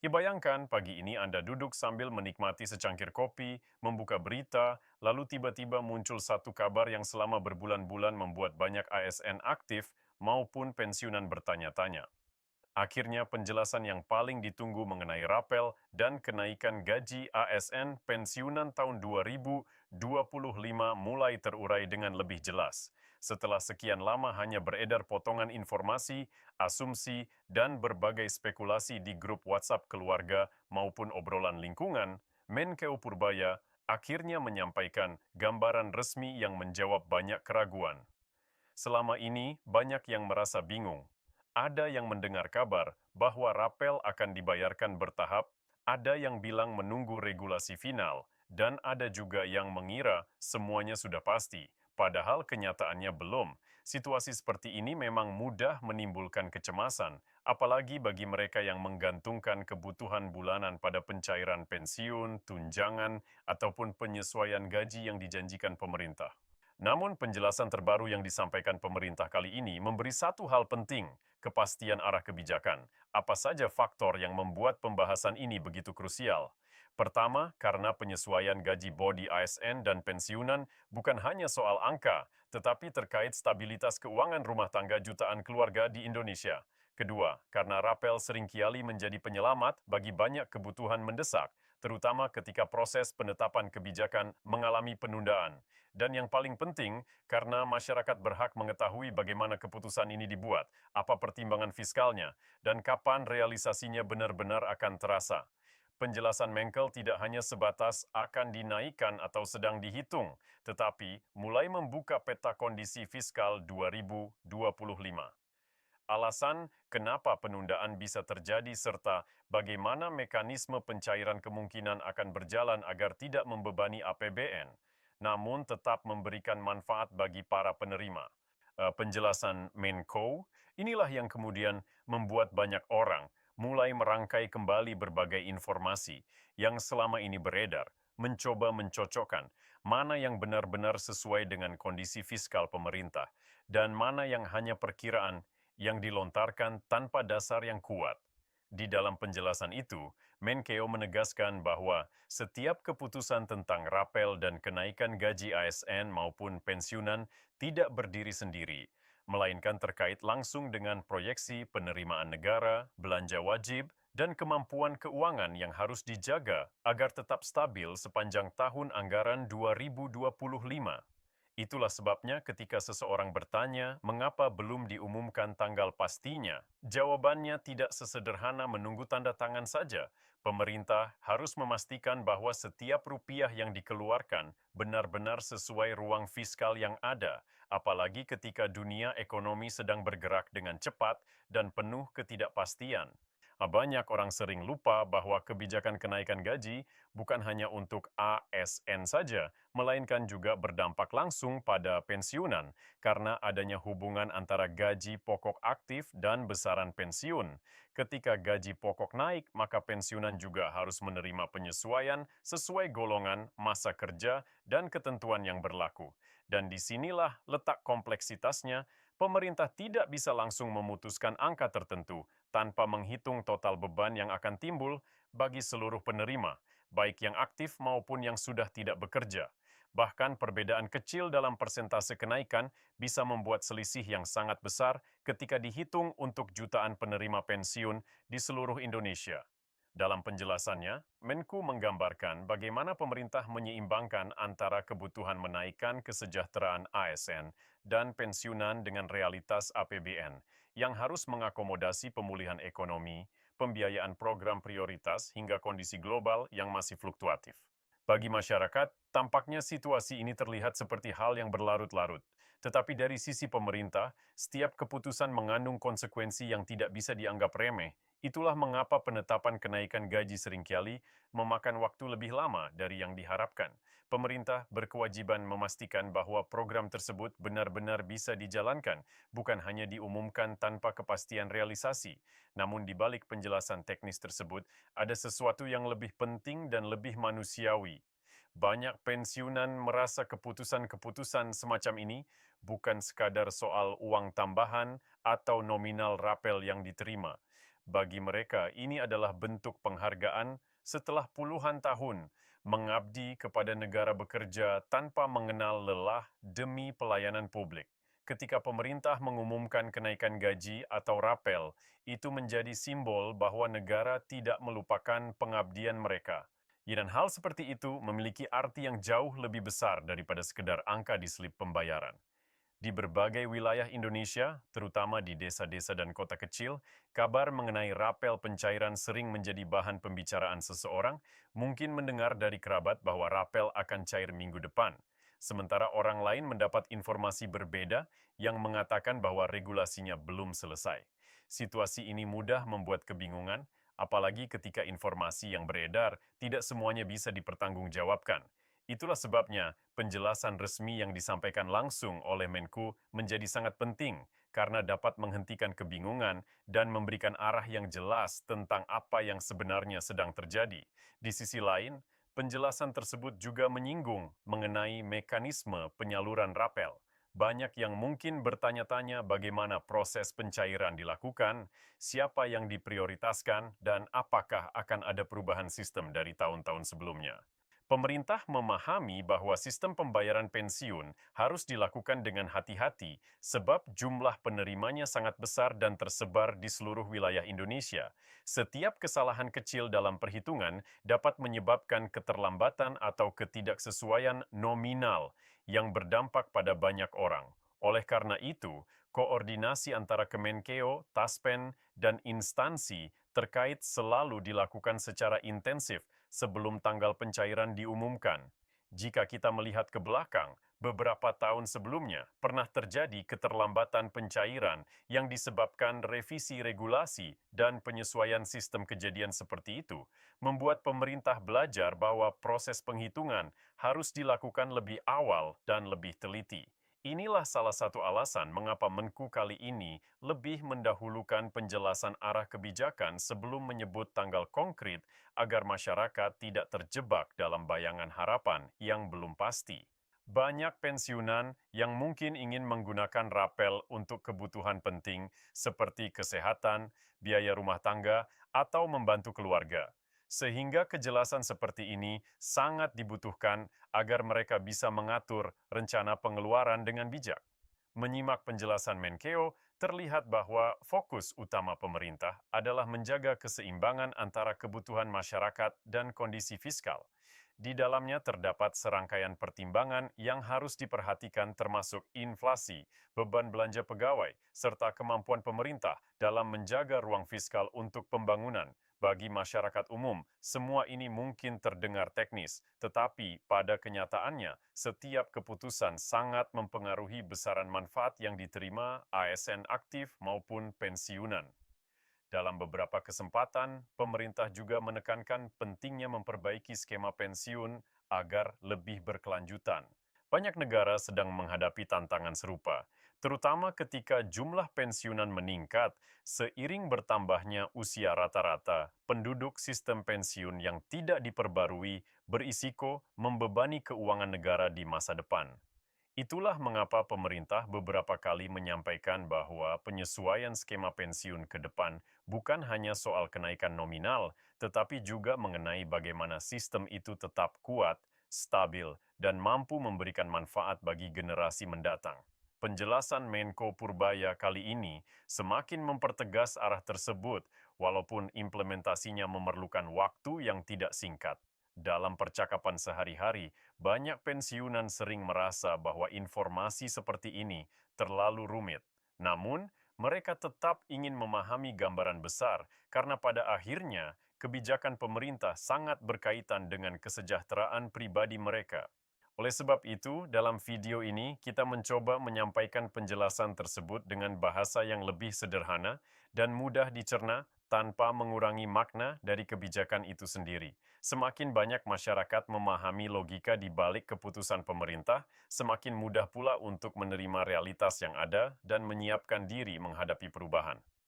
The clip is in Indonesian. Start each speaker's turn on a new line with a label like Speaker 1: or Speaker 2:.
Speaker 1: Ya bayangkan pagi ini Anda duduk sambil menikmati secangkir kopi, membuka berita, lalu tiba-tiba muncul satu kabar yang selama berbulan-bulan membuat banyak ASN aktif maupun pensiunan bertanya-tanya. Akhirnya penjelasan yang paling ditunggu mengenai rapel dan kenaikan gaji ASN pensiunan tahun 2025 mulai terurai dengan lebih jelas. Setelah sekian lama hanya beredar potongan informasi, asumsi, dan berbagai spekulasi di grup WhatsApp keluarga maupun obrolan lingkungan, Menkeu Purbaya akhirnya menyampaikan gambaran resmi yang menjawab banyak keraguan. Selama ini, banyak yang merasa bingung. Ada yang mendengar kabar bahwa rapel akan dibayarkan bertahap, ada yang bilang menunggu regulasi final, dan ada juga yang mengira semuanya sudah pasti, padahal kenyataannya belum. Situasi seperti ini memang mudah menimbulkan kecemasan, apalagi bagi mereka yang menggantungkan kebutuhan bulanan pada pencairan pensiun, tunjangan, ataupun penyesuaian gaji yang dijanjikan pemerintah. Namun penjelasan terbaru yang disampaikan pemerintah kali ini memberi satu hal penting, kepastian arah kebijakan. Apa saja faktor yang membuat pembahasan ini begitu krusial? Pertama, karena penyesuaian gaji bodi ASN dan pensiunan bukan hanya soal angka, tetapi terkait stabilitas keuangan rumah tangga jutaan keluarga di Indonesia. Kedua, karena rapel seringkali menjadi penyelamat bagi banyak kebutuhan mendesak, terutama ketika proses penetapan kebijakan mengalami penundaan. Dan yang paling penting, karena masyarakat berhak mengetahui bagaimana keputusan ini dibuat, apa pertimbangan fiskalnya, dan kapan realisasinya benar-benar akan terasa. Penjelasan Menkel tidak hanya sebatas akan dinaikkan atau sedang dihitung, tetapi mulai membuka peta kondisi fiskal 2025. Alasan kenapa penundaan bisa terjadi serta bagaimana mekanisme pencairan kemungkinan akan berjalan agar tidak membebani APBN, namun tetap memberikan manfaat bagi para penerima. Penjelasan Menko, inilah yang kemudian membuat banyak orang mulai merangkai kembali berbagai informasi yang selama ini beredar, mencoba mencocokkan mana yang benar-benar sesuai dengan kondisi fiskal pemerintah dan mana yang hanya perkiraan yang dilontarkan tanpa dasar yang kuat. Di dalam penjelasan itu, Menkeu menegaskan bahwa setiap keputusan tentang rapel dan kenaikan gaji ASN maupun pensiunan tidak berdiri sendiri, melainkan terkait langsung dengan proyeksi penerimaan negara, belanja wajib, dan kemampuan keuangan yang harus dijaga agar tetap stabil sepanjang tahun anggaran 2025. Itulah sebabnya ketika seseorang bertanya mengapa belum diumumkan tanggal pastinya, jawabannya tidak sesederhana menunggu tanda tangan saja. Pemerintah harus memastikan bahwa setiap rupiah yang dikeluarkan benar-benar sesuai ruang fiskal yang ada, apalagi ketika dunia ekonomi sedang bergerak dengan cepat dan penuh ketidakpastian. Banyak orang sering lupa bahwa kebijakan kenaikan gaji bukan hanya untuk ASN saja, melainkan juga berdampak langsung pada pensiunan karena adanya hubungan antara gaji pokok aktif dan besaran pensiun. Ketika gaji pokok naik, maka pensiunan juga harus menerima penyesuaian sesuai golongan, masa kerja, dan ketentuan yang berlaku. Dan disinilah letak kompleksitasnya. Pemerintah tidak bisa langsung memutuskan angka tertentu tanpa menghitung total beban yang akan timbul bagi seluruh penerima, baik yang aktif maupun yang sudah tidak bekerja. Bahkan perbedaan kecil dalam persentase kenaikan bisa membuat selisih yang sangat besar ketika dihitung untuk jutaan penerima pensiun di seluruh Indonesia. Dalam penjelasannya, Menku menggambarkan bagaimana pemerintah menyeimbangkan antara kebutuhan menaikkan kesejahteraan ASN dan pensiunan dengan realitas APBN yang harus mengakomodasi pemulihan ekonomi, pembiayaan program prioritas, hingga kondisi global yang masih fluktuatif. Bagi masyarakat, tampaknya situasi ini terlihat seperti hal yang berlarut-larut. Tetapi dari sisi pemerintah, setiap keputusan mengandung konsekuensi yang tidak bisa dianggap remeh. Itulah mengapa penetapan kenaikan gaji seringkali memakan waktu lebih lama dari yang diharapkan. Pemerintah berkewajiban memastikan bahwa program tersebut benar-benar bisa dijalankan, bukan hanya diumumkan tanpa kepastian realisasi. Namun di balik penjelasan teknis tersebut, ada sesuatu yang lebih penting dan lebih manusiawi. Banyak pensiunan merasa keputusan-keputusan semacam ini bukan sekadar soal uang tambahan atau nominal rapel yang diterima, Bagi mereka, ini adalah bentuk penghargaan setelah puluhan tahun mengabdi kepada negara bekerja tanpa mengenal lelah demi pelayanan publik. Ketika pemerintah mengumumkan kenaikan gaji atau rapel, itu menjadi simbol bahwa negara tidak melupakan pengabdian mereka. Dan hal seperti itu memiliki arti yang jauh lebih besar daripada sekedar angka di slip pembayaran. Di berbagai wilayah Indonesia, terutama di desa-desa dan kota kecil, kabar mengenai rapel pencairan sering menjadi bahan pembicaraan seseorang, mungkin mendengar dari kerabat bahwa rapel akan cair minggu depan. Sementara orang lain mendapat informasi berbeda yang mengatakan bahwa regulasinya belum selesai. Situasi ini mudah membuat kebingungan, apalagi ketika informasi yang beredar tidak semuanya bisa dipertanggungjawabkan. Itulah sebabnya penjelasan resmi yang disampaikan langsung oleh Menku menjadi sangat penting karena dapat menghentikan kebingungan dan memberikan arah yang jelas tentang apa yang sebenarnya sedang terjadi. Di sisi lain, penjelasan tersebut juga menyinggung mengenai mekanisme penyaluran rapel. Banyak yang mungkin bertanya-tanya bagaimana proses pencairan dilakukan, siapa yang diprioritaskan, dan apakah akan ada perubahan sistem dari tahun-tahun sebelumnya. Pemerintah memahami bahwa sistem pembayaran pensiun harus dilakukan dengan hati-hati sebab jumlah penerimanya sangat besar dan tersebar di seluruh wilayah Indonesia. Setiap kesalahan kecil dalam perhitungan dapat menyebabkan keterlambatan atau ketidaksesuaian nominal yang berdampak pada banyak orang. Oleh karena itu, koordinasi antara Kemenkeu, Taspen, dan instansi terkait selalu dilakukan secara intensif sebelum tanggal pencairan diumumkan. Jika kita melihat ke belakang, beberapa tahun sebelumnya pernah terjadi keterlambatan pencairan yang disebabkan revisi regulasi dan penyesuaian sistem. Kejadian seperti itu membuat pemerintah belajar bahwa proses penghitungan harus dilakukan lebih awal dan lebih teliti. Inilah salah satu alasan mengapa Menku kali ini lebih mendahulukan penjelasan arah kebijakan sebelum menyebut tanggal konkret agar masyarakat tidak terjebak dalam bayangan harapan yang belum pasti. Banyak pensiunan yang mungkin ingin menggunakan rapel untuk kebutuhan penting seperti kesehatan, biaya rumah tangga, atau membantu keluarga. Sehingga kejelasan seperti ini sangat dibutuhkan agar mereka bisa mengatur rencana pengeluaran dengan bijak. Menyimak penjelasan Menkeu, terlihat bahwa fokus utama pemerintah adalah menjaga keseimbangan antara kebutuhan masyarakat dan kondisi fiskal. Di dalamnya terdapat serangkaian pertimbangan yang harus diperhatikan termasuk inflasi, beban belanja pegawai, serta kemampuan pemerintah dalam menjaga ruang fiskal untuk pembangunan. Bagi masyarakat umum, semua ini mungkin terdengar teknis, tetapi pada kenyataannya, setiap keputusan sangat mempengaruhi besaran manfaat yang diterima ASN aktif maupun pensiunan. Dalam beberapa kesempatan, pemerintah juga menekankan pentingnya memperbaiki skema pensiun agar lebih berkelanjutan. Banyak negara sedang menghadapi tantangan serupa, terutama ketika jumlah pensiunan meningkat seiring bertambahnya usia rata-rata. Penduduk sistem pensiun yang tidak diperbarui berisiko membebani keuangan negara di masa depan. Itulah mengapa pemerintah beberapa kali menyampaikan bahwa penyesuaian skema pensiun ke depan bukan hanya soal kenaikan nominal, tetapi juga mengenai bagaimana sistem itu tetap kuat, stabil, dan mampu memberikan manfaat bagi generasi mendatang. Penjelasan Menko Purbaya kali ini semakin mempertegas arah tersebut, walaupun implementasinya memerlukan waktu yang tidak singkat. Dalam percakapan sehari-hari, banyak pensiunan sering merasa bahwa informasi seperti ini terlalu rumit. Namun, mereka tetap ingin memahami gambaran besar karena pada akhirnya kebijakan pemerintah sangat berkaitan dengan kesejahteraan pribadi mereka. Oleh sebab itu, dalam video ini kita mencoba menyampaikan penjelasan tersebut dengan bahasa yang lebih sederhana dan mudah dicerna tanpa mengurangi makna dari kebijakan itu sendiri. Semakin banyak masyarakat memahami logika di balik keputusan pemerintah, semakin mudah pula untuk menerima realitas yang ada dan menyiapkan diri menghadapi perubahan.